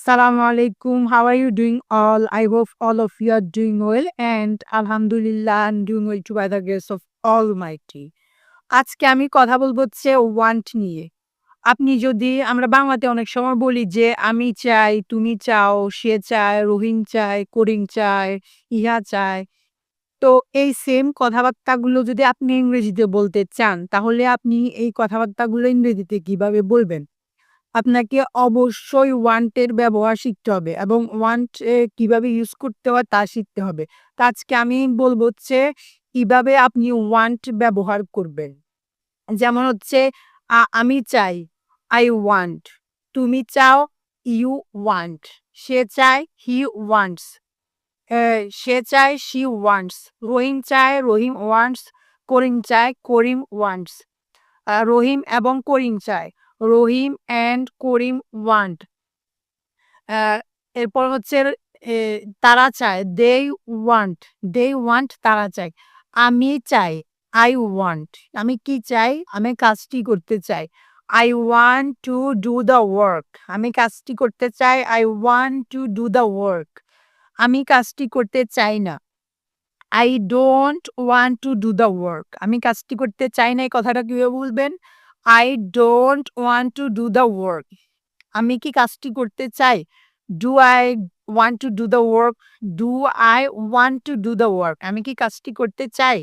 Assalamu alaikum. How are you doing all? I hope all of you are doing well and Alhamdulillah I'm doing well too by the grace of Almighty. আজকে আমি কথা বলবো হচ্ছে want নিয়ে। আপনি যদি আমরা বাংলাতে অনেক সময় বলি যে আমি চাই, তুমি চাও, সে চায়, রহিম চায়, করিম চায়, ইহা চায়। তো এই সেম কথাবার্তাগুলো যদি আপনি ইংরেজিতে বলতে চান তাহলে আপনি এই কথাবার্তাগুলো ইংরেজিতে কিভাবে বলবেন? আপনাকে অবশ্যই want এর ব্যবহার শিখতে হবে এবং want কিভাবে ইউজ করতে হয় তা শিখতে হবে। তো আজকে আমি বলব হচ্ছে কিভাবে আপনি want ব্যবহার করবেন। যেমন হচ্ছে আমি চাই, I want, তুমি চাও, you want, সে চায়, he wants, সে চায়, she wants, রহিম চায়, রহিম wants, করিম চায়, করিম wants, রহিম এবং করিম চায়, রহিম অ্যান্ড করিম ওয়ান্ট। এরপর হচ্ছে তারা চায়, দে ওয়ান্ট তারা চায়। আমি চাই, আই ওয়ান্ট, আমি কি চাই? আমি কাজটি করতে চাই। I want to do the work, আমি কাজটি করতে চাই। I want to do the work, আমি কাজটি করতে চাই না। I don't want to do the work, আমি কাজটি করতে চাই না। এই কথাটা কিভাবে বলবেন? I don't want to do the work, আমি কি কাজটি করতে চাই? Do I want to do the work, do I want to do the work, আমি কি কাজটি করতে চাই?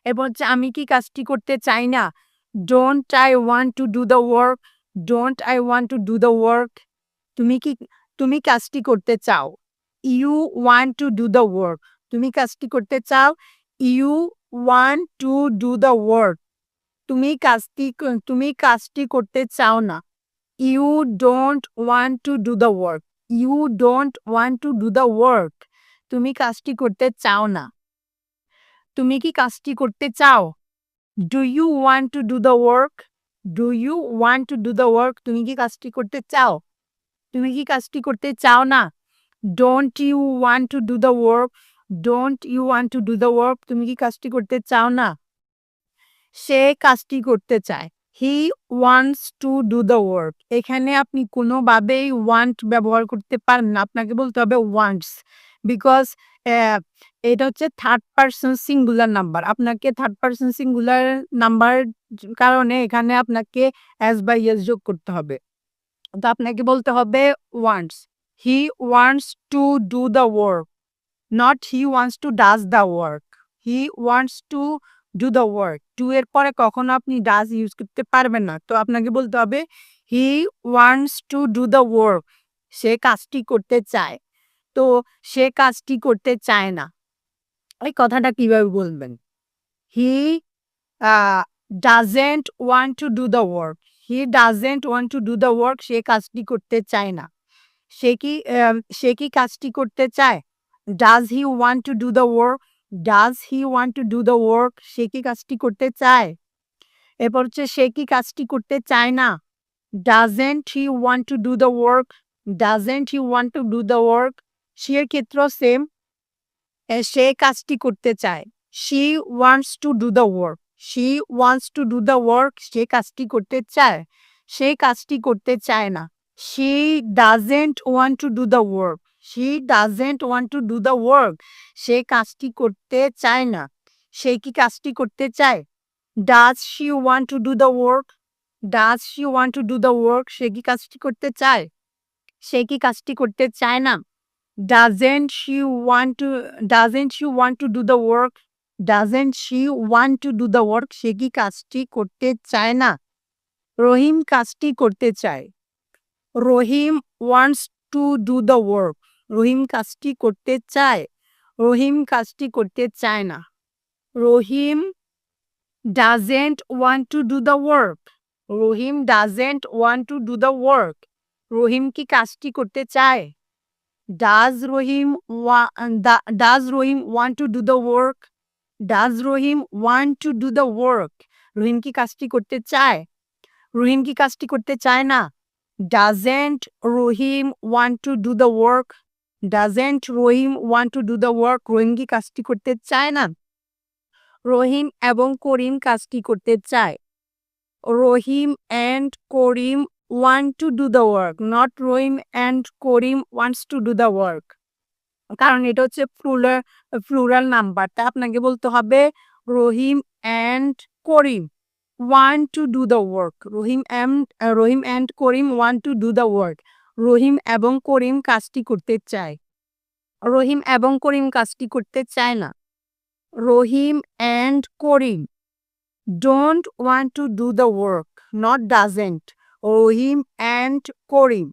এরপর হচ্ছে আমি কি কাজটি করতে চাই না? Don't I want to do the work, don't I want to do the work, তুমি কাজটি করতে চাও। You want to do the work, তুমি কাজটি করতে চাও। You want to do the work, তুমি কাজটি করতে চাও না। You don't want to do the work, you don't want to do the work, তুমি কাজটি করতে চাও না। তুমি কি কাজটি করতে চাও? Do you want to do the work, do you want to do the work, তুমি কি কাজটি করতে চাও? তুমি কি কাজটি করতে চাও না? Don't you want to do the work, don't you want to do the work, তুমি কি কাজটি করতে চাও না? সে কাজটি করতে চায়। He wants to do the work, এখানে আপনি কোনোভাবেই ওয়ান্ট ব্যবহার করতে পারেন না, আপনাকে বলতে হবে ওয়ান্টস। বিকজ এটা হচ্ছে থার্ড পারসন সিঙ্গুলার নাম্বার, আপনাকে থার্ড পারসন সিঙ্গুলার নাম্বার কারণে এখানে আপনাকে অ্যাজ বা ইয়েস যোগ করতে হবে। তো আপনাকে বলতে হবে wants. He wants to do the work, not he wants to does the work. He wants to do the work, to এর পরে কখনো আপনি ডাজ ইউজ করতে পারবেন না। তো আপনাকে বলতে হবে he wants to do the work, সে কাজটি করতে চায়। তো সে কাজটি করতে চায় না, এই কথাটা কিভাবে বলবেন? He doesn't want to do the work, he doesn't want to do the work, সে কাজটি করতে চায় না। সে কি কাজটি করতে চায়? Does he want to do the work, does he want to do the work, সে কি কাজটি করতে চায়? এরপর হচ্ছে সে কি কাজটি করতে চায় না? Doesn't he want to do the work, doesn't he want to do the work, সি এর ক্ষেত্রেও সেম, সে কাজটি করতে চায়। She wants to do the work, she wants to do the work, সে কাজটি করতে চায়। সে কাজটি করতে চায় না। She doesn't want to do the work, she doesn't want to do the work, সে কাজটি করতে চায় না। সে কি কাজটি করতে চায়? Does she want to do the work, does she want to do the work, সে কি কাজটি করতে চায়? সে কি কাজটি করতে চায় না। Doesn't she want to do the work? Doesn't she want to do the work? সে কি কাজটি করতে চায় না। রহিম কাজটি করতে চায়। রহিম wants to do the work. রহিম কাজটি করতে চায়। রহিম কাজটি করতে চায় না। রহিম doesn't want to do the work. Rahim doesn't want to do the work. রহিম কি কাজটি করতে চায়? Does Rohim want to do the work? Does Rohim want to do the work? রহিম কি কাজটি করতে চায়? রহিম কি কাজটি করতে চায় না? Doesn't Rohim want to do the work? Doesn't Rohim want to do the work? রহিম কি কাজটি করতে চায় না? রহিম এবং করিম কাজটি করতে চায়। রহিম and Karim want to do the work, not Rohim and Karim wants to do the work. কারণ এটা হচ্ছে প্লুরাল নাম্বারটা আপনাকে বলতে হবে Rahim and Karim want to do the work. Rahim and Karim want to do the work. Rahim এবং করিম কাজটি করতে চায়। রহিম এবং করিম কাজটি করতে চায় না। রহিম and Karim don't want to do the work, not doesn't. Rahim and Karim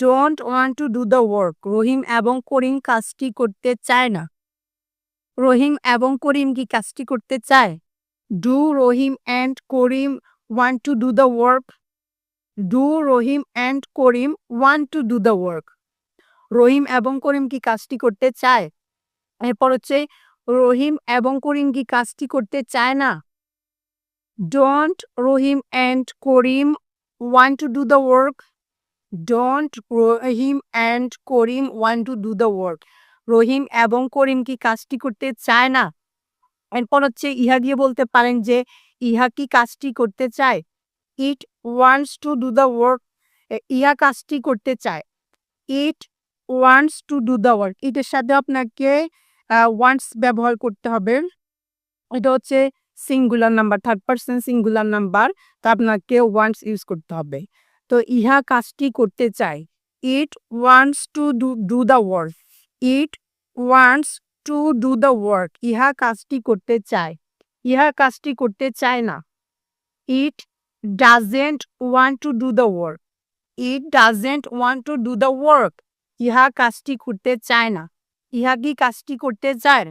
don't want to do the work. Rahim এবং করিম কাজটি করতে চায় না। রহিম এবং করিম কি কাজটি করতে চায়? Do Rohim and Karim want to do the work? Do Rohim and Karim want to do the work? Rahim এবং করিম কি কাজটি করতে চায়? এরপর হচ্ছে রহিম এবং করিম কি কাজটি করতে চায় না? Don't Rohim and Karim want to do the work? Don't Rohim and Karim want to do the work? Rahim এবং করিম কি কাজটি করতে চায় না? এরপর হচ্ছে ইহা দিয়ে বলতে পারেন যে ইহা কি কাজটি করতে চায়? It wants to do the work. ইহা কাজটি করতে চায়। It wants to do the work. এটার সাথে আপনাকে wants ব্যবহার করতে হবে। এটা হচ্ছে singular number, third person singular number, তো আপনাকে wants ইউজ করতে হবে। তো ইহা কাজটি করতে চায়। It wants to do the work. It wants to do the work. ইহা কাজটি করতে চায়। ইহা কাজটি করতে চায় না। It doesn't want to do the work. It doesn't want to do the work. ইহা কাজটি করতে চায় না। ইহা কি কাজটি করতে চায়?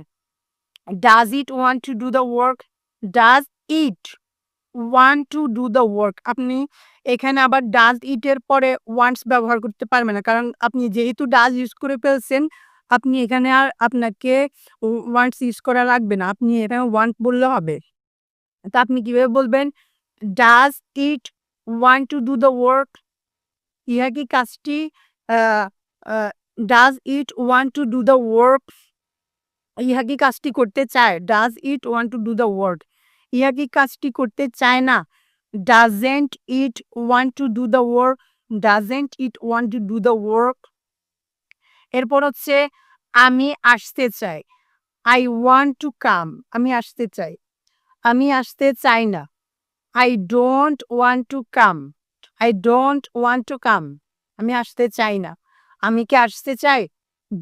Does it want to do the work? Does it want to do the work? আপনি এখানে আবার does it এর পরে wants ব্যবহার করতে পারবেন না, কারণ আপনি যেহেতু does ইউজ করে ফেলছেন, আপনি এখানে আর আপনাকে wants ইউজ করা লাগবে না, আপনি এখানে want বললে হবে। তা আপনি কিভাবে বলবেন? Does it want to do the work? ইহা কি কাজটি does it want to do the work? ইহা কি কাজটি করতে চায়? Does it want to do the work? ইহা কি কাজটি করতে চায় না? Doesn't it want to do the work? Doesn't it want to do the work? এরপর হচ্ছে আমি আসতে চাই। I want to come. আমি আসতে চাই। আমি আসতে চাই না। I don't want to come. I don't want to come. আমি আসতে চাই না। আমি কি আসতে চাই?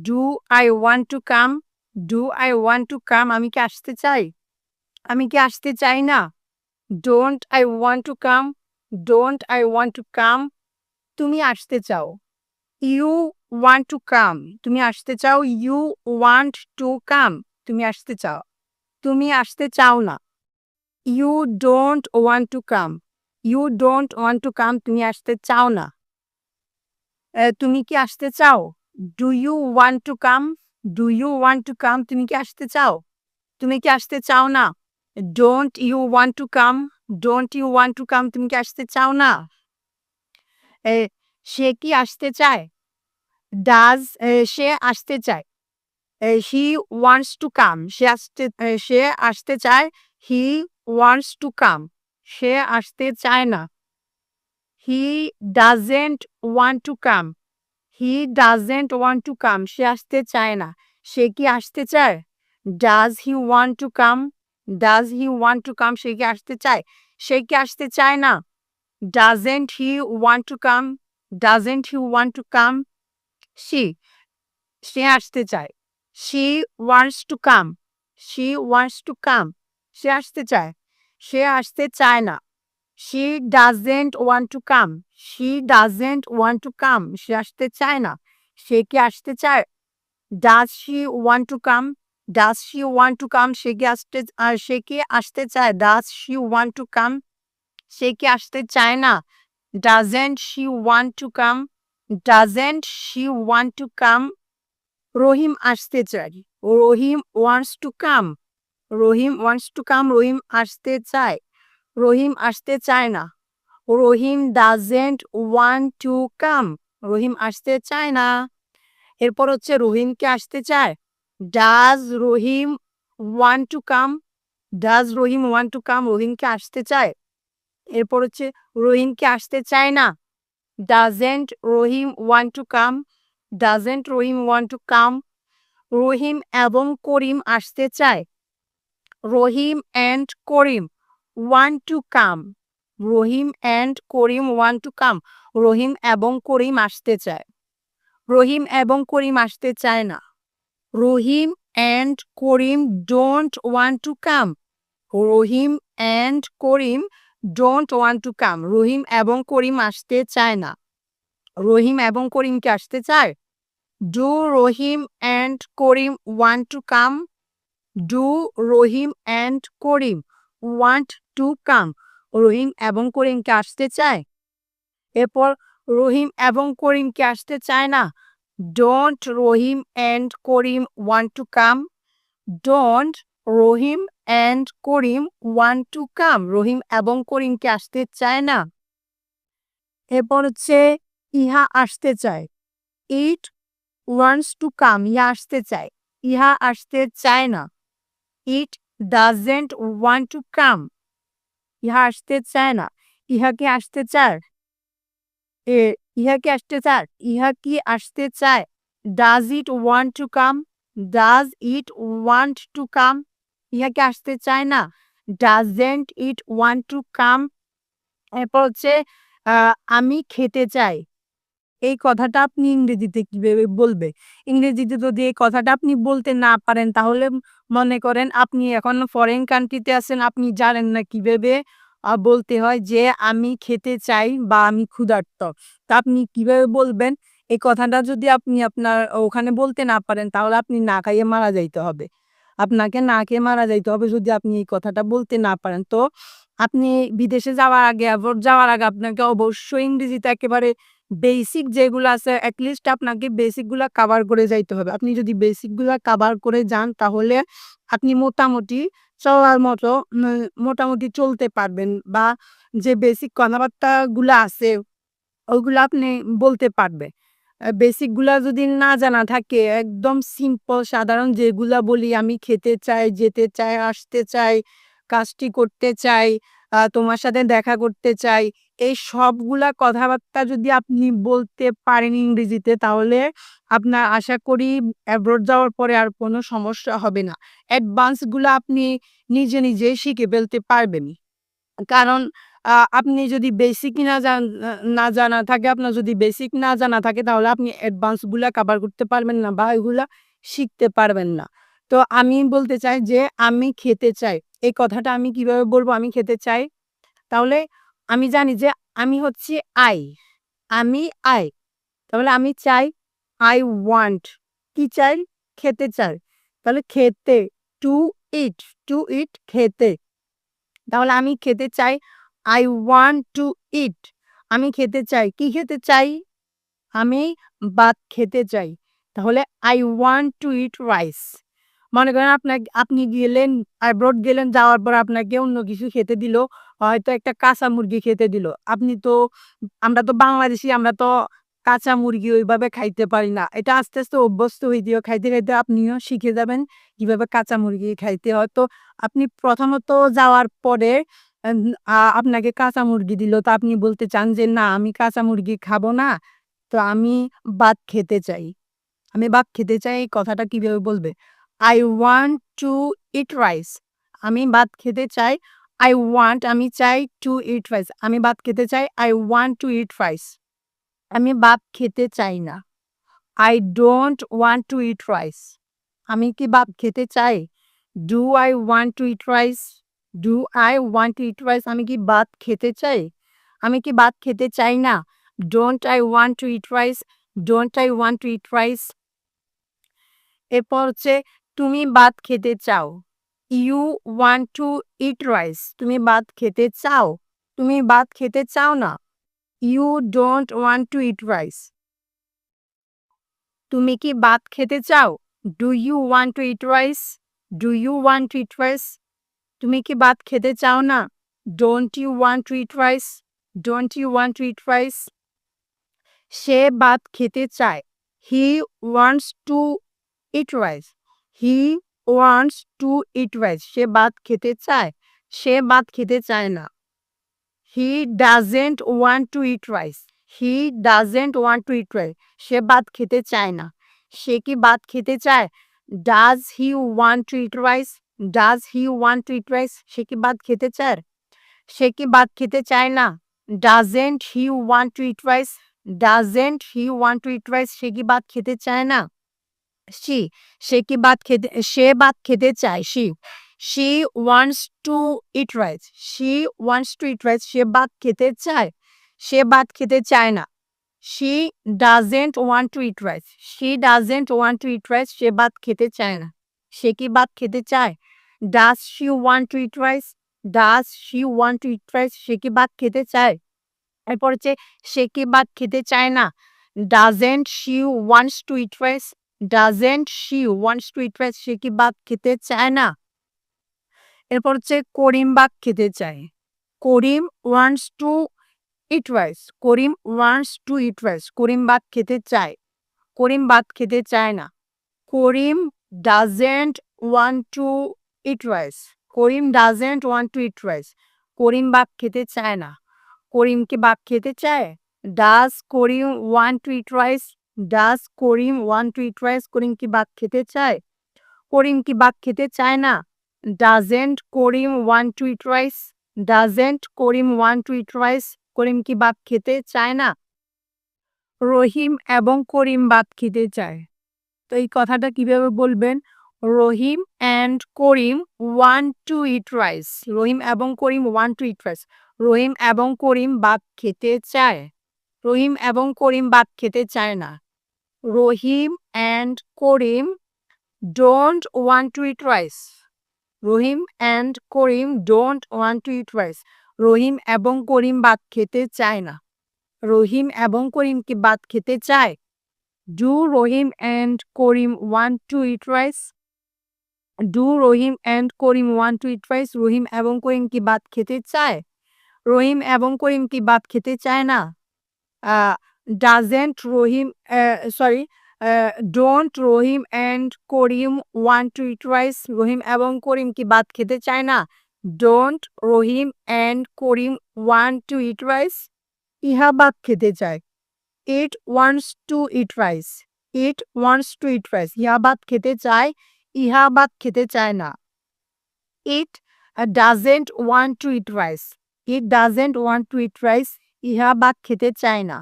Do I want to come? Do I want to come? আমি কি আসতে চাই? আমি কি আসতে চাই না? Don't I want to come? Don't I want to come? তুমি আসতে চাও। You want to come. তুমি আসতে চাও। You want to come. তুমি আসতে চাও। তুমি আসতে চাও না। You don't want to come. You don't want to come. তুমি আসতে চাও না। তুমি কি আসতে চাও? Do you want to come? Do you want to come? তুমি কি আসতে চাও? তুমি কি আসতে চাও না? Don't you want to come? Don't you want to come? তুমি কি আসতে চাও না? সে কি আসতে চায়? Does সে আসতে চায়। He wants to come. সে আসতে চায়। He wants to come. সে আসতে চায় না। He doesn't want to come. He doesn't want to come. সে আসতে চায় না। সে কি আসতে চায়? Does he want to come? Does he want to come? সে কি আসতে চায়? সে কি আসতে চায় না? Doesn't he want to come? Doesn't he want to come? সে আসতে চায়। She wants to come. She wants to come. সে আসতে চায়। সে আসতে চায় না। She doesn't want to come. She doesn't want to come. সে আসতে চায় না। সে কি আসতে চায়? Does she want to come? Does she want to come? সে কি আসতে চায়? Does she want to come? সে কি আসতে চায় না? Doesn't she want to come? Doesn't she want to come? রহিম আসতে চায়। রহিম wants to come. Rahim wants to come. রহিম আসতে চায়। রহিম আসতে চায় না। রহিম doesn't want to come. রহিম আসতে চায় না। এরপর হচ্ছে রহিম কি আসতে চায়? Does Rahim want to come? Does Rahim want to come? রহিম কি আসতে চায়? এরপর হচ্ছে রহিম কি আসতে চায় না? Doesn't Rohim want to come? Doesn't Rohim want to come? রহিম এবং করিম আসতে চায়। রহিম and Karim want to come. Rahim and Karim want to come. রহিম এবং করিম আসতে চায়। রহিম এবং করিম আসতে চায় না। রহিম and Karim don't want to come. Rahim and Karim don't want to come. রহিম এবং করিম আসতে চায় না। রহিম এবং করিম কি আসতে চায়? Do Rohim and Korim want to come? Do Rohim and Korim want to come? রহিম এবং করিম কি আসতে চায়? এরপর রহিম এবং করিম কি আসতে চায় না? Don't Rohim and Korim want to come? Don't Rohim and Korim want to come? রহিম এবং করিম কি আসতে চায় না? এরপর হচ্ছে ইহা আসতে চায়। It wants to come. ইহা আসতে চায়। ইহা আসতে চায় না। It doesn't want to come. ইহা আসতে চায় না। ইহা কি আসতে চায়? ইহা কি আসতে চায়? ইহা কি আসতে চায়? Does it want to come? Does it want to come? ইহা কি আসতে চায় না? Doesn't it want to come? এরপর হচ্ছে আমি খেতে চাই। এই কথাটা আপনি ইংরেজিতে কিভাবে বলবে? ইংরেজিতে যদি এই কথাটা আপনি বলতে না পারেন তাহলে মনে করেন আপনি এখন ফরেন কান্ট্রিতে আছেন, আপনি জানেন না কিভাবে বলতে হয় যে আমি খেতে চাই বা আমি ক্ষুধার্ত। তা আপনি কিভাবে বলবেন? এই কথাটা যদি আপনি আপনার ওখানে বলতে না পারেন তাহলে আপনি না খাইয়ে মারা যাইতে হবে। আপনাকে না খেয়ে মারা যাইতে হবে যদি আপনি এই কথাটা বলতে না পারেন। তো আপনি বিদেশে যাওয়ার আগে, অ্যাব্রড যাওয়ার আগে আপনাকে অবশ্যই ইংরেজিতে একেবারে বেসিক যেগুলো আছে এটলিস্ট আপনাকে বেসিক গুলা কভার করে যাইতে হবে। আপনি যদি বেসিক গুলা কভার করে যান তাহলে আপনি মোটামুটি চলার মতো মোটামুটি চলতে পারবেন বা যে বেসিক কথাবার্তা গুলা আছে ওইগুলা আপনি বলতে পারবে। বেসিক গুলা যদি না জানা থাকে একদম সিম্পল সাধারণ যেগুলা বলি আমি খেতে চাই, যেতে চাই, আসতে চাই, কাজটি করতে চাই, তোমার সাথে দেখা করতে চাই। এই সবগুলা কথাবার্তা যদি আপনি বলতে পারেন ইংরেজিতে তাহলে আপনার আশা করি অ্যাব্রড যাওয়ার পরে আর কোনো সমস্যা হবে না। অ্যাডভান্স গুলা আপনি নিজেই শিখে ফেলতে পারবেন। কারণ আপনি যদি বেসিক না জানা থাকে, আপনার যদি বেসিক না জানা থাকে তাহলে আপনি অ্যাডভান্স গুলা কভার করতে পারবেন না বা এগুলা শিখতে পারবেন না। তো আমি বলতে চাই যে আমি খেতে চাই। এই কথাটা আমি কিভাবে বলবো আমি খেতে চাই? তাহলে আমি জানি যে আমি হচ্ছি I, আমি I। তাহলে আমি চাই I want। কি চাই? খেতে চাই। তাহলে খেতে to eat, to eat খেতে। তাহলে আমি খেতে চাই I want to eat। আমি খেতে চাই। কি খেতে চাই? আমি ভাত খেতে চাই। তাহলে I want to eat rice। মনে করেন আপনি গেলেন অ্যাব্রড গেলেন, যাওয়ার পর আপনাকে অন্য কিছু খেতে দিল। হয়তো একটা কাঁচা মুরগি খেতে দিল। আমরা তো বাংলাদেশী, আমরা তো কাঁচা মুরগি ওইভাবে খাইতে পারি না। এটা আস্তে অভ্যস্ত হইতেও খাইতে আপনিও শিখে যাবেন কিভাবে কাঁচা মুরগি খাইতে হয়। তো আপনি প্রথমত যাওয়ার পরে এন আপনাকে কাঁচা মুরগি দিল। তো আপনি বলতে চান যে, "না, আমি কাঁচা মুরগি খাবো না। তো আমি ভাত খেতে চাই।" আমি ভাত খেতে চাই এই কথাটা কিভাবে বলবে? I want to eat rice। আমি ভাত খেতে চাই। আমি চাই to eat rice। আমি ভাত খেতে চাই। I want to eat rice। আমি ভাত খেতে চাই না। I don't want to eat rice। আমি কি ভাত খেতে চাই? Do I want to eat rice? Do I want to eat rice? আমি কি ভাত খেতে চাই? আমি কি ভাত খেতে চাই না? Don't I want to eat rice? Don't I want to eat rice? এরপর হচ্ছে তুমি ভাত খেতে চাও। You want to eat rice। তুমি ভাত খেতে চাও। তুমি ভাত খেতে চাও না। You don't want to eat rice। তুমি কি ভাত খেতে চাও? Do you want to eat rice? Do you want to eat rice? তুমি কি ভাত খেতে চাও না? Don't you want to eat rice? Don't you want to eat rice? সে ভাত খেতে চায়। He wants to eat rice। He wants to eat rice। সে ভাত খেতে চায়। সে ভাত খেতে চায় না। He doesn't want to eat rice। He doesn't want to eat rice সে ভাত খেতে চায় না সে কি ভাত খেতে চায় does he want to eat rice does he want to eat rice সে কি ভাত খেতে চায় সে কি ভাত খেতে চায় না doesn't he want to eat rice doesn't he want to eat rice সে কি ভাত খেতে চায় না she সে কি ভাত খেতে সে ভাত খেতে চায় she wants to eat rice she wants to eat rice সে ভাত খেতে চায় সে ভাত খেতে চায় না she doesn't want to eat rice she doesn't want to eat rice সে ভাত খেতে চায় না সে কি ভাত খেতে চায় does she want to eat rice does she want to eat rice সে কি ভাত খেতে চায় এরপর হচ্ছে সে কি ভাত খেতে চায় না doesn't she wants to eat rice doesn't she wants to eat rice সে কি ভাত খেতে চায় না এরপর হচ্ছে করিম ভাত খেতে চায় করিম wants to eat rice Karim wants to eat rice করিম ভাত খেতে চায় করিম ভাত খেতে চায় না করিম doesn't want to eat rice Karim doesn't want to eat rice করিম ভাত খেতে চায় না করিম কি ভাত খেতে চায় does Karim want to eat rice does Karim want to eat rice করিম কি ভাত খেতে চায় করিম কি ভাত খেতে চায় না doesn't Karim want to eat rice doesn't Karim want to eat rice করিম কি ভাত খেতে চায় না রহিম এবং করিম ভাত খেতে চায় তো এই কথাটা কিভাবে বলবেন Rahim and Karim want to eat rice Rahim এবং Karim want to eat rice Rahim এবং করিম ভাত খেতে চায় রহিম এবং করিম ভাত খেতে চায় না Rahim and Karim don't want to eat rice Rahim and Karim don't want to eat rice Rahim এবং করিম ভাত খেতে চায় না রহিম এবং করিম কি ভাত খেতে চায় do Rahim and Karim want to eat rice do Rahim and Karim want to eat rice Rahim এবং করিম কি ভাত খেতে চায় রহিম এবং করিম কি ভাত খেতে চায় না doesn't Rahim sorry don't Rahim and Karim want to eat rice Rahim এবং করিম কি ভাত খেতে চায় না don't Rahim and Karim want to eat rice ইহা ভাত খেতে চায় it wants to eat rice it wants to eat rice ইহা ভাত খেতে চায় ইহা ভাত খেতে চায় না it doesn't want to eat rice it doesn't want to eat rice ইহা ভাত খেতে চায় না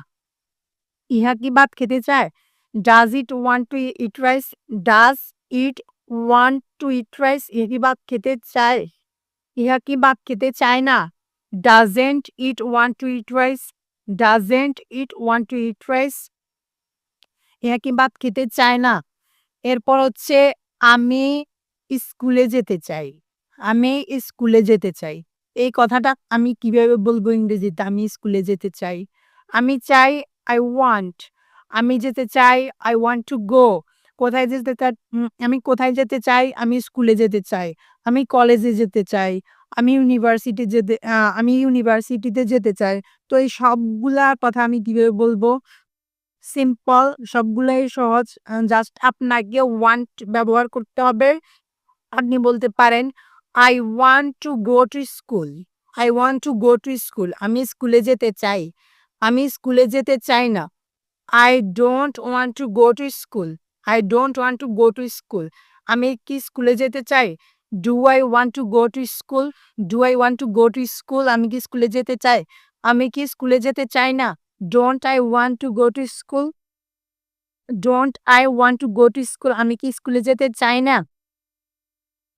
ইহা কি ভাত খেতে চায় does it want to eat rice does it want to eat rice ইহা কি ভাত খেতে চায় ইহা কি ভাত খেতে চায় না doesn't it want to eat rice doesn't it want to eat rice ইহা কি ভাত খেতে চায় না এরপর হচ্ছে আমি স্কুলে যেতে চাই আমি স্কুলে যেতে চাই এই কথাটা আমি কিভাবে বলবো ইংরেজিতে আমি স্কুলে যেতে চাই আমি চাই আই ওয়ান্ট আমি যেতে চাই আই ওয়ান্ট টু গো কোথায় যেতে চাই আমি কোথায় যেতে চাই আমি স্কুলে যেতে চাই আমি কলেজে যেতে চাই আমি ইউনিভার্সিটিতে যেতে চাই তো এই সবগুলা কথা আমি কিভাবে বলবো সিম্পল সবগুলাই সহজ জাস্ট আপনাকে ওয়ান্ট ব্যবহার করতে হবে আপনি বলতে পারেন I want to go to school I want to go to school আমি স্কুলে যেতে চাই আমি স্কুলে যেতে চাই না I don't want to go to school I don't want to go to school আমি কি স্কুলে যেতে চাই do I want to go to school do I want to go to school আমি কি স্কুলে যেতে চাই আমি কি স্কুলে যেতে চাই না don't I want to go to school don't I want to go to school আমি কি স্কুলে যেতে চাই না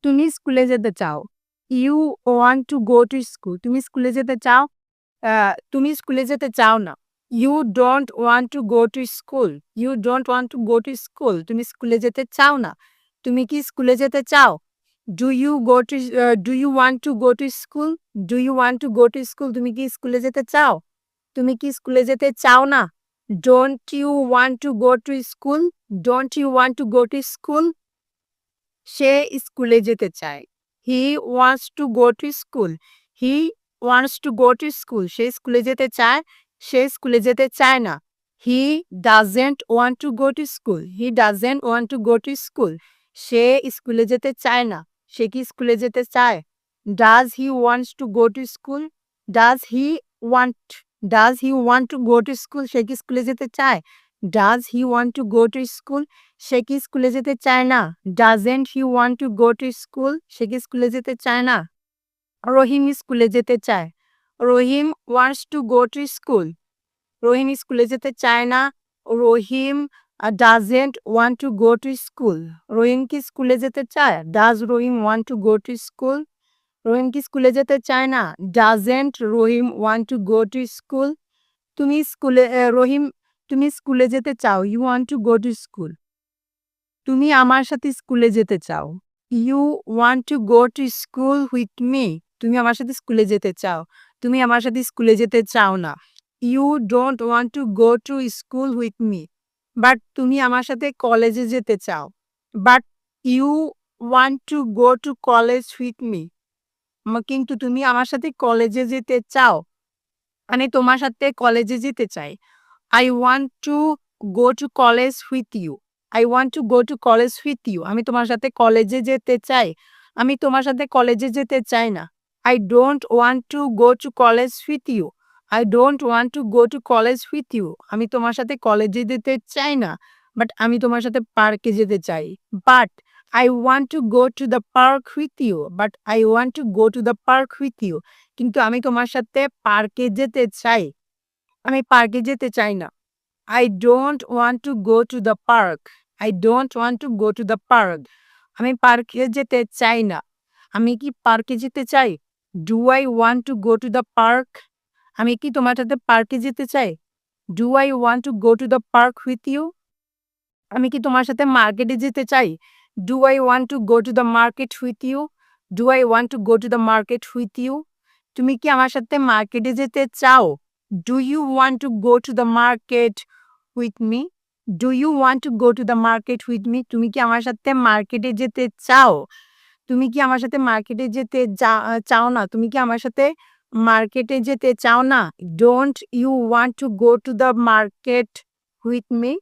তুমি স্কুলে যেতে চাও you want to go to school তুমি স্কুলে যেতে চাও তুমি স্কুলে যেতে চাও না you don't want to go to school you don't want to go to school তুমি স্কুলে যেতে চাও না তুমি কি স্কুলে যেতে চাও do you want to go to school do you want to go to school তুমি কি স্কুলে যেতে চাও তুমি কি স্কুলে যেতে চাও না don't you want to go to school don't you want to go to school সে স্কুলে যেতে চায় he wants to go to school he wants to go to school সে স্কুলে যেতে চায় সে স্কুলে যেতে চায় না he doesn't want to go to school he doesn't want to go to school সে স্কুলে যেতে চায় না সে কি স্কুলে যেতে চায় does he wants to go to school does he want Does he want to go to school? সে কি স্কুলে যেতে চায়? Does he want to go to school? সে কি স্কুলে যেতে চায় না? Doesn't he want to go to school? সে কি স্কুলে যেতে চায় না? রহিম স্কুলে যেতে চায়। রহিম wants to go to school. রহিম স্কুলে যেতে চায় না। রহিম doesn't want to go to school. রহিম কি স্কুলে যেতে চায়? Does Rahim want to go to school? রহিম কি স্কুলে যেতে চায় না? Doesn't Rahim want to go to school? তুমি স্কুলে রহিম তুমি স্কুলে যেতে চাও। You want to go to school. তুমি আমার সাথে স্কুলে যেতে চাও। You want to go to school with me. তুমি আমার সাথে স্কুলে যেতে চাও। তুমি আমার সাথে স্কুলে যেতে চাও না। You don't want to go to school with me. But তুমি আমার সাথে কলেজে যেতে চাও। But you want to go to college with me. কিন্তু তুমি আমার সাথে কলেজে যেতে চাও। আমি তোমার সাথে কলেজে যেতে চাই। I want to go to college with you. I want to go to college with you. আমি তোমার সাথে কলেজে যেতে চাই। আমি তোমার সাথে কলেজে যেতে চাই না। I don't want to go to college with you. I don't want to go to college with you. আমি তোমার সাথে কলেজে যেতে চাই না। বাট আমি তোমার সাথে পার্কে যেতে চাই। But I want to go to the park with you. But I want to go to the park with you. কিন্তু আমি তোমার সাথে পার্কে যেতে চাই। আমি পার্কে যেতে চাই না। I don't want to go to the park. I don't want to go to the park. আমি পার্কে যেতে চাই না। আমি কি পার্কে যেতে চাই? Do I want to go to the park? আমি কি তোমার সাথে পার্কে যেতে চাই? Do I want to go to the park with you? আমি কি তোমার সাথে মার্কেটে যেতে চাই? Do I want to go to the market with you? Do I want to go to the market with you? তুমি কি আমার সাথে মার্কেটে যেতে চাও? Do you want to go to the market with me? Do you want to go to the market with me? তুমি কি আমার সাথে মার্কেটে যেতে চাও? তুমি কি আমার সাথে মার্কেটে যেতে চাও না? তুমি কি আমার সাথে মার্কেটে যেতে চাও না? Don't you want to go to the market with me?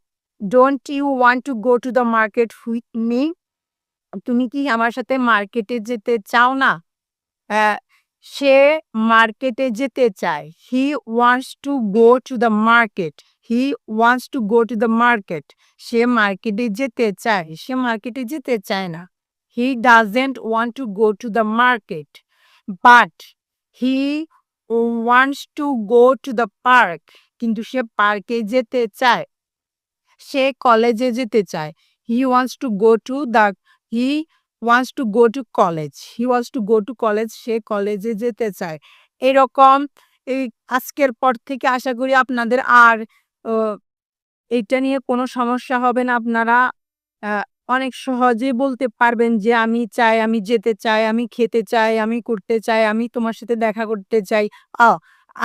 Don't you want to go to the market with me? তুমি কি আমার সাথে মার্কেটে যেতে চাও না? সে মার্কেটে যেতে চায়। He wants to go to the market. He wants to go to the market. সে মার্কেটে যেতে চায়। সে মার্কেটে যেতে চায় না। He doesn't want to go to the market. But he wants to go to the park. কিন্তু সে পার্কে যেতে চায়। সে কলেজে যেতে চায়। He wants to go to college. He wants to go to college. সে কলেজে যেতে চায়। এরকম এই আজকের পর থেকে আশা করি আপনাদের আর এইটা নিয়ে কোনো সমস্যা হবে না। আপনারা আ অনেক সহজেই বলতে পারবেন যে আমি চাই, আমি যেতে চাই, আমি খেতে চাই, আমি করতে চাই, আমি তোমার সাথে দেখা করতে চাই। আ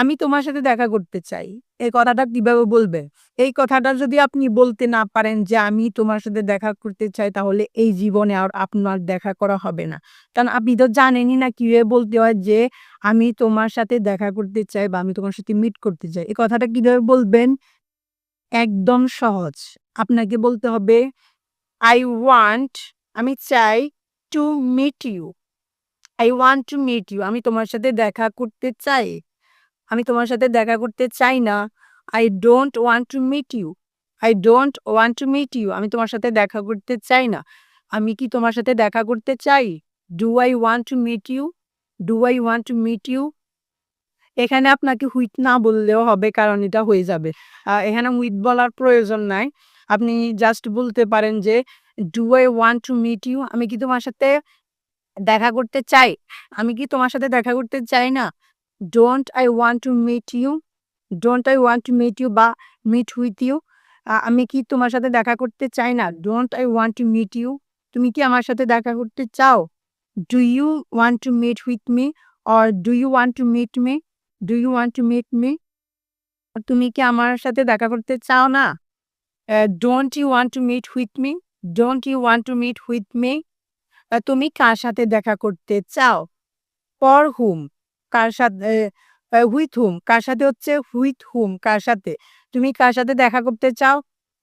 আমি তোমার সাথে দেখা করতে চাই। এই কথাটা কিভাবে বলবেন? এই কথাটা যদি আপনি বলতে না পারেন যে আমি তোমার সাথে দেখা করতে চাই, তাহলে এই জীবনে আর আপনার দেখা করা হবে না। কারণ আপনি তো জানেনই না কিভাবে বলতে হয় যে আমি তোমার সাথে দেখা করতে চাই বা আমি তোমার সাথে মিট করতে চাই। এই কথাটা কিভাবে বলবেন? একদম সহজ। আপনাকে বলতে হবে I want আমি চাই to meet you. I want to meet you. আমি তোমার সাথে দেখা করতে চাই। আমি তোমার সাথে দেখা করতে চাই না। I don't want to meet you. I don't want to meet you. আমি তোমার সাথে দেখা করতে চাই না। আমি কি তোমার সাথে দেখা করতে চাই? Do I want to meet you? Do I want to meet you? এখানে আপনাকে হুইট না বললেও হবে, কারণ এটা হয়ে যাবে। এখানে হুইট বলার প্রয়োজন নাই। আপনি জাস্ট বলতে পারেন যে do I want to meet you? আমি কি তোমার সাথে দেখা করতে চাই? আমি কি তোমার সাথে দেখা করতে চাই না? Don't I want to meet you? Don't I want to meet you বা মিট উইথ ইউ? আমি কি তোমার সাথে দেখা করতে চাই না? Don't I want to meet you? তুমি কি আমার সাথে দেখা করতে চাও? Do you want to meet with me? Or do you want to meet me? Do you want to meet me? তুমি কি আমার সাথে দেখা করতে চাও না? Don't you want to meet with me? Don't you want to meet with me? তুমি কার সাথে দেখা করতে চাও? ফর হুম? কার সাথে? উইথ হুম? কার সাথে হচ্ছে উইথ হুম? কার সাথে? তুমি কার সাথে দেখা করতে চাও?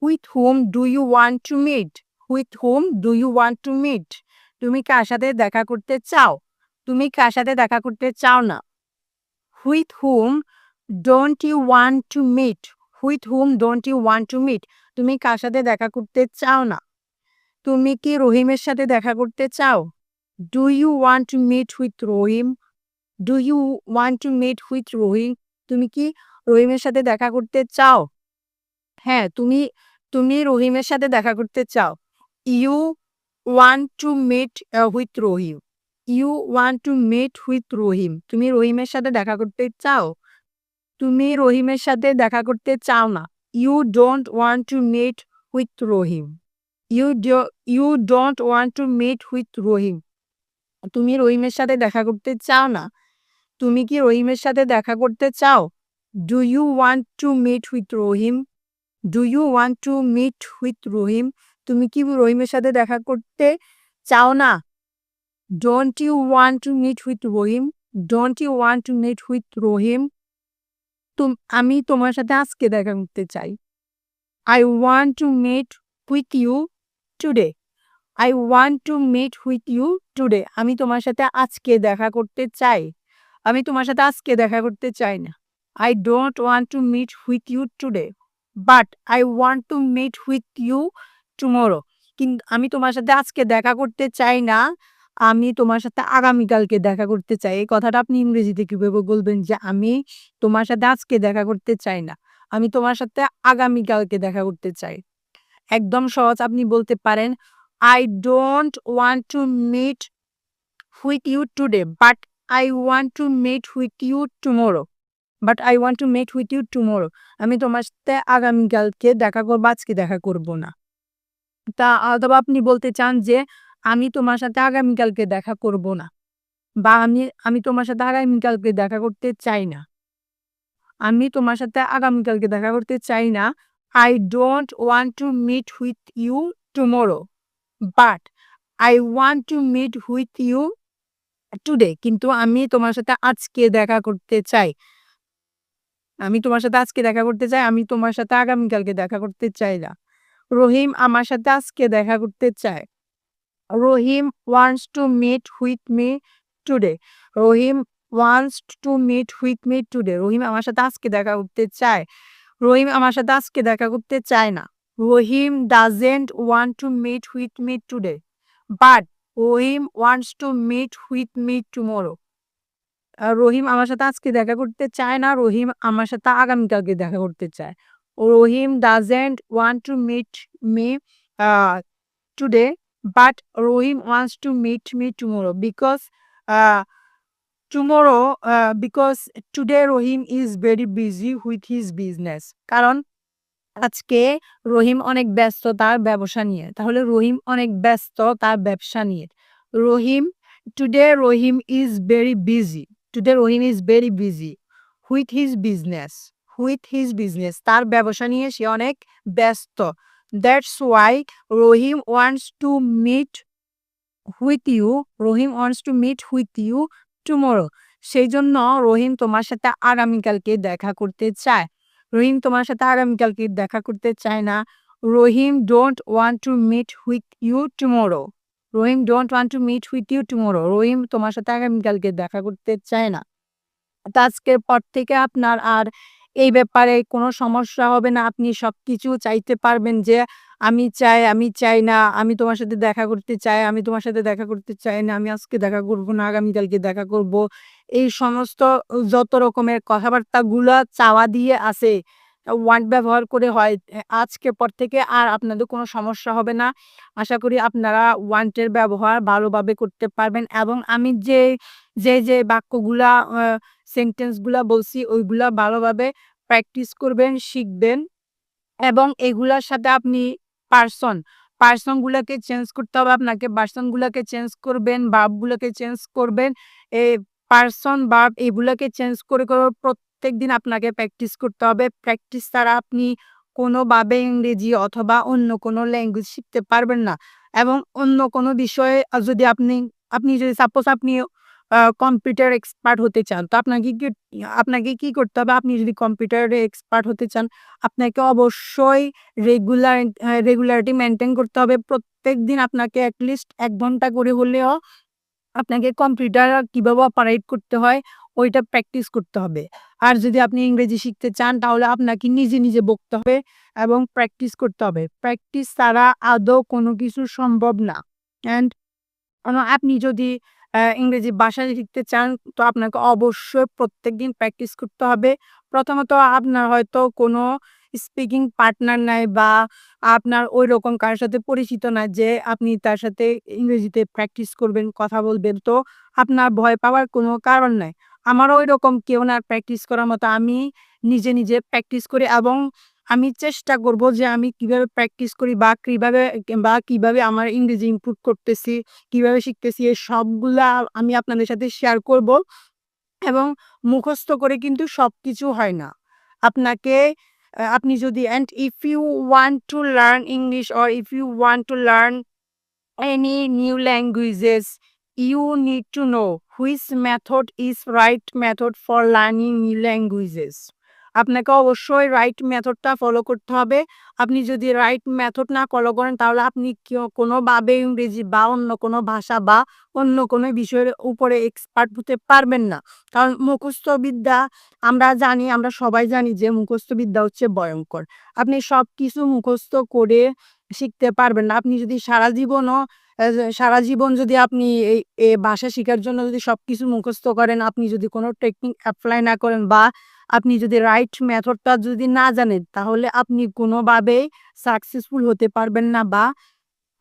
With whom do you want to meet? With whom do you want to meet? তুমি কার সাথে দেখা করতে চাও? তুমি কার সাথে দেখা করতে চাও না? With whom don't you want to meet, with whom don't you want to meet, তুমি কার সাথে দেখা করতে চাও না? তুমি কি রহিমের সাথে দেখা করতে চাও? Do you want to meet with Rahim? Do you want to meet with Rahim? তুমি কি রহিমের সাথে দেখা করতে চাও? হ্যাঁ, তুমি তুমি রহিমের সাথে দেখা করতে চাও। You want to meet with Rahim. You want to meet with Rahim. তুমি রহিমের সাথে দেখা করতে চাও? তুমি রহিমের সাথে দেখা করতে চাও না। You don't want to meet with Rahim. You don't want to meet with Rahim. তুমি রহিমের সাথে দেখা করতে চাও না। তুমি কি রহিমের সাথে দেখা করতে চাও? Do you want to meet with Rahim? Do you want to meet with Rahim? তুমি কি রহিমের সাথে দেখা করতে চাও না? Don't you want to meet with Rahim? Don't you want to meet with Rahim? আমি তোমার সাথে আজকে দেখা করতে চাই। I want to meet with you today. I want to meet with you today. আমি তোমার সাথে আজকে দেখা করতে চাই। আমি তোমার সাথে আজকে দেখা করতে চাই না। I don't want to meet with you today, but I want to meet with you tomorrow. কিন্তু আমি তোমার সাথে আজকে দেখা করতে চাই না। আমি তোমার সাথে আগামীকালকে দেখা করতে চাই। এই কথাটা আপনি ইংরেজিতে কিভাবে বলবেন যে আমি তোমার সাথে আজকে দেখা করতে চাই না। আমি তোমার সাথে আগামীকালকে দেখা করতে চাই। একদম সহজ, আপনি বলতে পারেন I don't want to meet with you today, but I want to meet with you tomorrow. But I want to meet with you tomorrow. আমি তোমার সাথে আগামীকালকে দেখা করব, আজকে দেখা করব না। অথবা আপনি বলতে চান যে আমি তোমার সাথে আগামীকালকে দেখা করব না, বা আমি তোমার সাথে আগামীকালকে দেখা করতে চাই না। আমি তোমার সাথে আগামীকালকে দেখা করতে চাই না। I don't want to meet with you tomorrow, but I want to meet with you today. কিন্তু আমি তোমার সাথে আজকে দেখা করতে চাই। আমি তোমার সাথে আজকে দেখা করতে চাই। আমি তোমার সাথে আগামীকালকে দেখা করতে চাই না। রহিম আমার সাথে আজকে দেখা করতে চায়। রহিম wants to meet with me today. Rahim wants to meet with me today. রহিম আমার সাথে আজকে দেখা করতে চায়। রহিম আমার সাথে আজকে দেখা করতে চায় না। রহিম doesn't want to meet with me today, but Rahim wants to meet with me tomorrow. রহিম আমার সাথে আজকে দেখা করতে চায় না। রহিম আমার সাথে আগামীকালকে দেখা করতে চায়। রহিম doesn't want to meet me today, but Rohim wants to meet me tomorrow uh, because today Rohim is very busy with his business. কারণ আজকে রহিম অনেক ব্যস্ত তার ব্যবসা নিয়ে। তাহলে রহিম অনেক ব্যস্ত তার ব্যবসা নিয়ে। রহিম Today Rohim is very busy. Today Rohim is very busy with his business. With his business. তার ব্যবসা নিয়ে সে অনেক ব্যস্ত। That's why Rohim wants to meet with you. Rohim wants to meet with you tomorrow. সেই জন্য রহিম তোমার সাথে আগামীকালকে দেখা করতে চায়। রহিম তোমার সাথে আগামীকালকে দেখা করতে চায় না। রহিম don't want to meet with you tomorrow. Rahim don't want to meet with you tomorrow. রহিম তোমার সাথে আগামীকালকে দেখা করতে চায় না। তো আজকের পর থেকে আপনার আর এই ব্যাপারে কোনো সমস্যা হবে না। আপনি সবকিছু চাইতে পারবেন যে আমি চাই না, আমি তোমার সাথে দেখা করতে চাই, আমি তোমার সাথে দেখা করতে চাই না, আমি আজকে দেখা করব না, আগামীকালকে দেখা করব। এই সমস্ত যত রকমের কথাবার্তাগুলা চাওয়া দিয়ে আছে, ওয়ান্ট ব্যবহার করে হয়। আজকের পর থেকে আর আপনাদের কোনো সমস্যা হবে না। আশা করি আপনারা ওয়ান্টের ব্যবহার ভালোভাবে করতে পারবেন, এবং আমি যে বাক্যগুলা সেন্টেন্স গুলা বলছি ওইগুলা ভালোভাবে প্র্যাকটিস করবেন, শিখবেন, এবং এগুলার সাথে আপনি পার্সন গুলাকে চেঞ্জ করতে হবে আপনাকে। পার্সন গুলাকে চেঞ্জ করবেন, ভার্ব গুলাকে চেঞ্জ করবেন। এই পার্সন ভার্ব এগুলাকে চেঞ্জ করে প্রত্যেকদিন আপনাকে প্র্যাকটিস করতে হবে। প্র্যাকটিস ছাড়া আপনি কোনোভাবে ইংরেজি অথবা অন্য কোনো ল্যাঙ্গুয়েজ শিখতে পারবেন না। এবং অন্য কোনো বিষয়ে যদি আপনি যদি সাপোজ আপনি কম্পিউটার এক্সপার্ট হতে চান, তো আপনাকে কি করতে হবে? আপনি যদি কম্পিউটারে এক্সপার্ট হতে চান, আপনাকে অবশ্যই রেগুলারিটি মেনটেন করতে হবে। প্রত্যেকদিন আপনাকে অ্যাটলিস্ট ১ ঘন্টা করে হলেও আপনাকে কম্পিউটার কিভাবে অপারেট করতে হয় ওইটা প্র্যাকটিস করতে হবে। আর যদি আপনি ইংরেজি শিখতে চান তাহলে আপনাকে নিজে, নিজে বকতে হবে এবং প্র্যাকটিস করতে হবে। প্র্যাকটিস ছাড়া আদৌ কোনো কিছু সম্ভব না। অ্যান্ড আপনি যদি ইংরেজি ভাষা শিখতে চান তো আপনাকে অবশ্যই প্রত্যেকদিন প্র্যাকটিস করতে হবে। প্রথমত আপনার হয়তো কোনো স্পিকিং পার্টনার নাই বা আপনার ঐরকম কারো সাথে পরিচিত না যে আপনি তার সাথে ইংরেজিতে প্র্যাকটিস করবেন, কথা বলবেন। তো আপনার ভয় পাওয়ার কোনো কারণ নাই। আমারও ঐরকম কেউ না প্র্যাকটিস করার মতো। আমি নিজে, নিজে প্র্যাকটিস করি এবং আমি চেষ্টা করব যে আমি কিভাবে প্র্যাকটিস করি বা কিভাবে আমার ইংরেজি ইমপ্রুভ করতেছি, কিভাবে শিখতেছি এই সবগুলা আমি আপনাদের সাথে শেয়ার করব এবং মুখস্থ করে কিন্তু সবকিছু হয় না। আপনাকে আপনি যদি and if you want to learn English or if you want to learn any new languages, you need to know which method is right method for learning new languages. আপনাকে অবশ্যই রাইট মেথডটা ফলো করতে হবে। আপনি যদি right method না follow করেন তাহলে আপনি কোনোভাবে ইংরেজি বা অন্য কোনো ভাষা বা অন্য কোনো বিষয়ের উপরে এক্সপার্ট হতে পারবেন না। কারণ মুখস্থ বিদ্যা আমরা সবাই জানি যে মুখস্থ বিদ্যা হচ্ছে ভয়ঙ্কর। আপনি সবকিছু মুখস্থ করে শিখতে পারবেন না। আপনি যদি সারা জীবন যদি আপনি এই ভাষা শিখার জন্য যদি সবকিছু মুখস্থ করেন, আপনি যদি কোনো টেকনিক এপ্লাই না করেন বা আপনি যদি রাইট মেথডটা যদি না জানেন, তাহলে আপনি কোনোভাবেই সাকসেসফুল হতে পারবেন না বা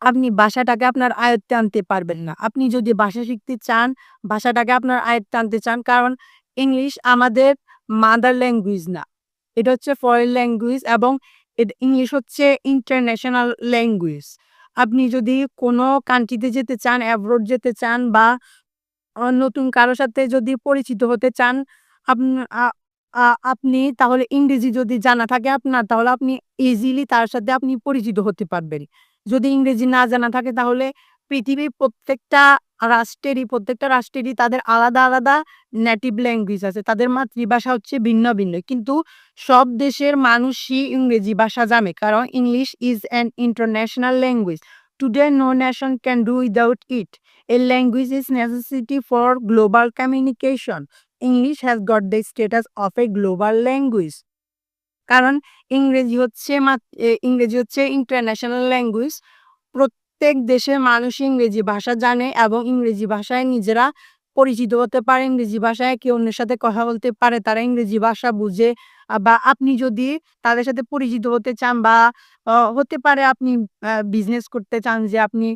আপনি ভাষাটাকে আপনার আয়ত্তে আনতে পারবেন না। আপনি যদি ভাষা শিখতে চান, ভাষাটাকে আপনার আয়ত্তে আনতে চান, কারণ ইংলিশ আমাদের মাদার ল্যাঙ্গুয়েজ না। এটা হচ্ছে ফরেন ল্যাঙ্গুয়েজ এবং ইংলিশ হচ্ছে ইন্টারন্যাশনাল ল্যাঙ্গুয়েজ। আপনি যদি কোনো কান্ট্রিতে যেতে চান, অ্যাব্রোড যেতে চান বা নতুন কারো সাথে যদি পরিচিত হতে চান, আপন আ আ আপনি তাহলে ইংরেজি যদি জানা থাকে আপনার, তাহলে আপনি ইজিলি তার সাথে আপনি পরিচিত হতে পারবেন। যদি ইংরেজি না জানা থাকে তাহলে পৃথিবীর প্রত্যেকটা রাষ্ট্রেরই তাদের আলাদা, আলাদা নেটিভ ল্যাঙ্গুয়েজ আছে। তাদের মাতৃভাষা হচ্ছে ভিন্ন, ভিন্ন। কিন্তু সব দেশের মানুষই ইংরেজি ভাষা জানে। কারণ English is an international language. Today no nation can do without it. A language is necessity for global communication. English has got the status of a global language. কারণ ইংরেজি হচ্ছে ইন্টারন্যাশনাল ল্যাঙ্গুয়েজ। প্রত্যেক দেশের মানুষ ইংরেজি ভাষা জানে এবং ইংরেজি ভাষায় নিজেরা পরিচিত হতে পারে। ইংরেজি ভাষায় একে অন্যের সাথে কথা বলতে পারে। তারা ইংরেজি ভাষা বুঝে। বা আপনি যদি তাদের সাথে পরিচিত হতে চান বা হতে পারে আপনি বিজনেস করতে চান যে আপনি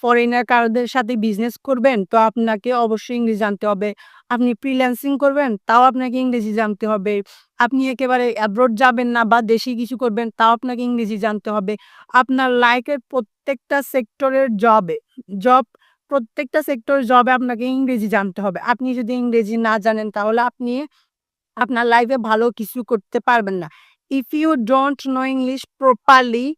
ফরেনার কারোদের সাথে বিজনেস করবেন, তো আপনাকে অবশ্যই ইংরেজি জানতে হবে। আপনি ফ্রিল্যান্সিং করবেন, তাও আপনাকে ইংরেজি জানতে হবে। আপনি একেবারে অ্যাব্রোড যাবেন না বা দেশি কিছু করবেন, তাও আপনাকে ইংরেজি জানতে হবে। আপনার লাইফের জব প্রত্যেকটা সেক্টরের জবে আপনাকে ইংরেজি জানতে হবে। আপনি যদি ইংরেজি না জানেন তাহলে আপনি আপনার লাইফে ভালো কিছু করতে পারবেন না। If you don't know English properly,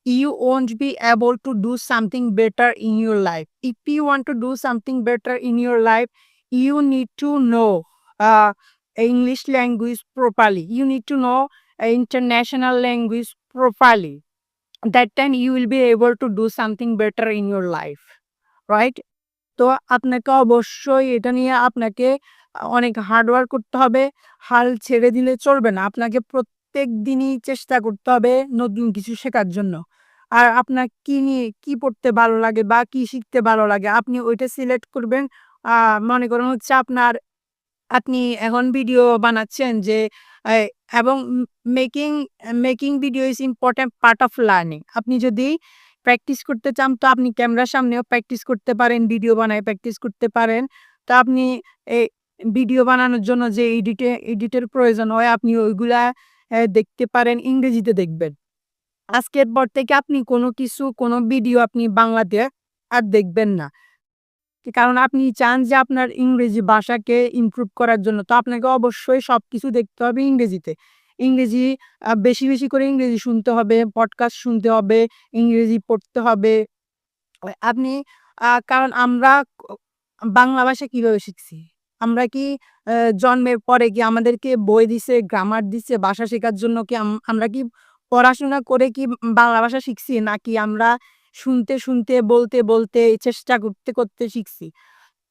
you won't be able to do something better in your life. If you want to do something better in your life, you need to know uh, English language properly. You need to know international language properly. That time you will be able to do something better in your life, right? তো আপনাকে অবশ্যই এটা নিয়ে আপনাকে অনেক hard work করতে হবে। হাল ছেড়ে দিলে চলবে না। আপনাকে প্রত্যেকদিনই চেষ্টা করতে হবে নতুন কিছু শেখার জন্য। আর আপনার কি পড়তে ভালো লাগে বা কি শিখতে ভালো লাগে আপনি ওইটা সিলেক্ট করবেন। মনে করুন হচ্ছে আপনি এখন ভিডিও বানাচ্ছেন যে এ এবং making making video is important part of learning. আপনি যদি প্র্যাকটিস করতে চান তো আপনি ক্যামেরার সামনেও প্র্যাকটিস করতে পারেন, ভিডিও বানায় প্র্যাকটিস করতে পারেন। তো আপনি এ ভিডিও বানানোর জন্য যে এডিটের প্রয়োজন হয় আপনি ওইগুলা দেখতে পারেন, ইংরেজিতে দেখবেন। আজকের পর থেকে আপনি কোনো ভিডিও আপনি বাংলাতে আর দেখবেন না। কারণ আপনি চান যে আপনার ইংরেজি ভাষাকে ইমপ্রুভ করার জন্য। তো আপনাকে অবশ্যই সবকিছু দেখতে হবে ইংরেজিতে। ইংরেজি বেশি, বেশি করে ইংরেজি শুনতে হবে, পডকাস্ট শুনতে হবে, ইংরেজি পড়তে হবে। আপনি কারণ আমরা বাংলা ভাষা কিভাবে শিখছি? আমরা কি আ জন্মের পরে কি আমাদেরকে বই দিছে, গ্রামার দিছে ভাষা শেখার জন্য কি আমরা কি পড়াশোনা করে কি বাংলা ভাষা শিখছি? নাকি আমরা শুনতে, শুনতে, বলতে, বলতে, চেষ্টা করতে, করতে শিখছি?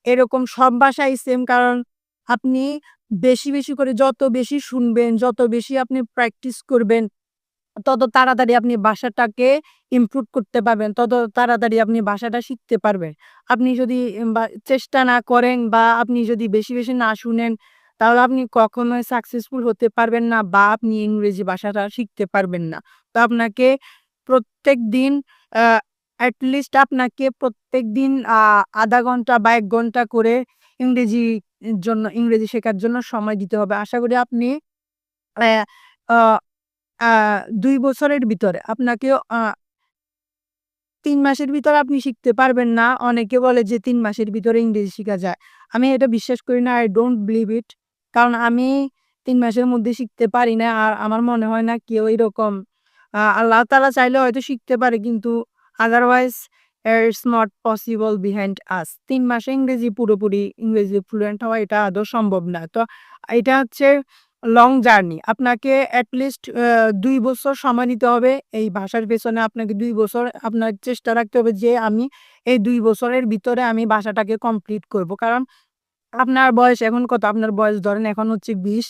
এরকম সব ভাষাই সেম কারণ আপনি বেশি, বেশি করে যত বেশি শুনবেন, যত বেশি আপনি প্র্যাকটিস করবেন, তত তাড়াতাড়ি আপনি ভাষাটাকে ইমপ্রুভ করতে পারবেন। তত তাড়াতাড়ি আপনি ভাষাটা শিখতে পারবেন। আপনি যদি চেষ্টা না করেন বা আপনি যদি বেশি, বেশি না শুনেন, তাহলে আপনি কখনোই সাকসেসফুল হতে পারবেন না বা আপনি ইংরেজি ভাষাটা শিখতে পারবেন না। তো আপনাকে প্রত্যেকদিন আ এট লিস্ট আপনাকে প্রত্যেকদিন ০.৫ ঘন্টা বা ১ ঘন্টা করে ইংরেজি শেখার জন্য সময় দিতে হবে। আশা করি আপনি অ্যা আ আ ২ বছরের ভিতরে আপনাকে ৩ মাসের ভিতরে আপনি শিখতে পারবেন না। অনেকে বলে যে ৩ মাসের ভিতরে ইংরেজি শিখা যায়। আমি এটা বিশ্বাস করি না। I don't believe it. কারণ আমি ৩ মাসের মধ্যে শিখতে পারি না। আর আমার মনে হয় না কেউ এরকম আল্লাহ তাআলা চাইলে হয়তো শিখতে পারে কিন্তু otherwise it's not possible behind us. ৩ মাসে পুরোপুরি ইংরেজি ফ্লুয়েন্ট হওয়া এটা আদৌ সম্ভব না। তো এটা হচ্ছে লং জার্নি। আপনাকে এট লিস্ট ২ বছর সময় নিতে হবে। এই ভাষার পেছনে আপনাকে ২ বছর আপনার চেষ্টা রাখতে হবে যে আমি এই ২ বছরের ভিতরে আমি ভাষাটাকে কমপ্লিট করব। কারণ আপনার বয়স এখন কত? আপনার বয়স ধরেন এখন হচ্ছে ২০।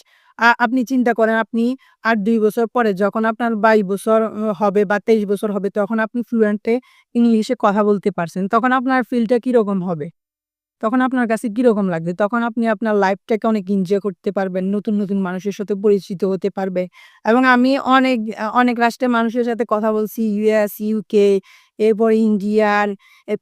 আপনি চিন্তা করেন আপনি আর ২ বছর পরে যখন আপনার ২২ বছর হবে বা ২৩ বছর হবে তখন আপনি ফ্লুয়েন্ট ইংলিশে কথা বলতে পারছেন। তখন আপনার ফিলটা কিরকম হবে? তখন আপনার কাছে কিরকম লাগবে? তখন আপনি আপনার লাইফটাকে অনেক এনজয় করতে পারবেন। নতুন, নতুন মানুষের সাথে পরিচিত হতে পারবে এবং আমি অনেক রাষ্ট্রের মানুষের সাথে কথা বলছি। ইউএস, ইউকে, এরপরে ইন্ডিয়ান,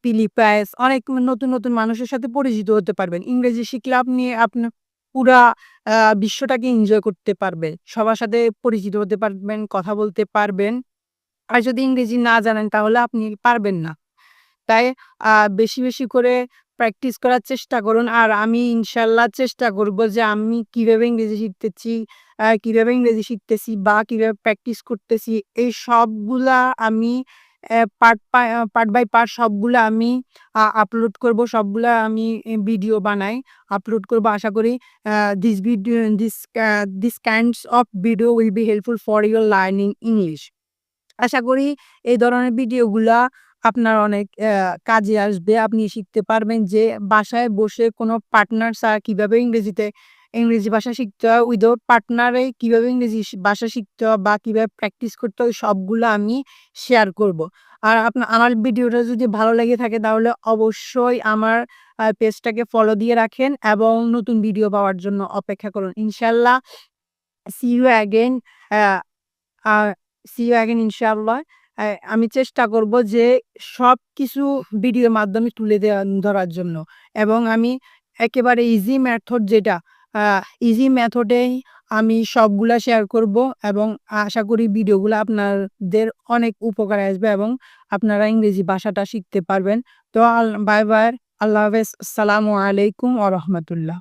ফিলিপাইন্স অনেক নতুন, নতুন মানুষের সাথে পরিচিত হতে পারবেন। ইংরেজি শিখলে আপনি আপনার পুরা আ বিশ্বটাকে এনজয় করতে পারবেন। সবার সাথে পরিচিত হতে পারবেন, কথা বলতে পারবেন। আর যদি ইংরেজি না জানেন তাহলে আপনি পারবেন না। তাই বেশি, বেশি করে প্র্যাকটিস করার চেষ্টা করুন। আর আমি ইনশাআল্লাহ চেষ্টা করব যে আমি কিভাবে ইংরেজি শিখতেছি, কিভাবে ইংরেজি শিখতেছি বা কিভাবে প্র্যাকটিস করতেছি এই সবগুলা আমি পার্ট বাই পার্ট সবগুলা আমি আপলোড করব। সবগুলা আমি ভিডিও বানাই, আপলোড করব। আশা করি uh this video this this kinds of video will be helpful for your learning English. আশা করি এই ধরনের ভিডিওগুলা আপনার অনেক কাজে আসবে। আপনি শিখতে পারবেন যে বাসায় বসে কোনো পার্টনার ছাড়া কিভাবে ইংরেজি ভাষা শিখতে হয়, উইথআউট পার্টনারে কিভাবে ইংরেজি ভাষা শিখতে হয় বা কিভাবে প্র্যাকটিস করতে হয় সবগুলো আমি শেয়ার করব। আর আমার ভিডিওটা যদি ভালো লেগে থাকে তাহলে অবশ্যই আমার পেজটাকে ফলো দিয়ে রাখেন এবং নতুন ভিডিও পাওয়ার জন্য অপেক্ষা করুন। ইনশাআল্লাহ see you again uh a see you again ইনশাআল্লাহ। আমি চেষ্টা করব যে সবকিছু ভিডিওর মাধ্যমে ধরার জন্য এবং আমি একেবারে ইজি মেথড যেটা আ ইজি মেথডেই আমি সবগুলা শেয়ার করব এবং আশা করি ভিডিওগুলা আপনাদের অনেক উপকারে আসবে এবং আপনারা ইংরেজি ভাষাটা শিখতে পারবেন। তো বাই, বাই। আল্লাহ হাফেজ। আসসালামু আলাইকুম ওয়া রাহমাতুল্লাহ।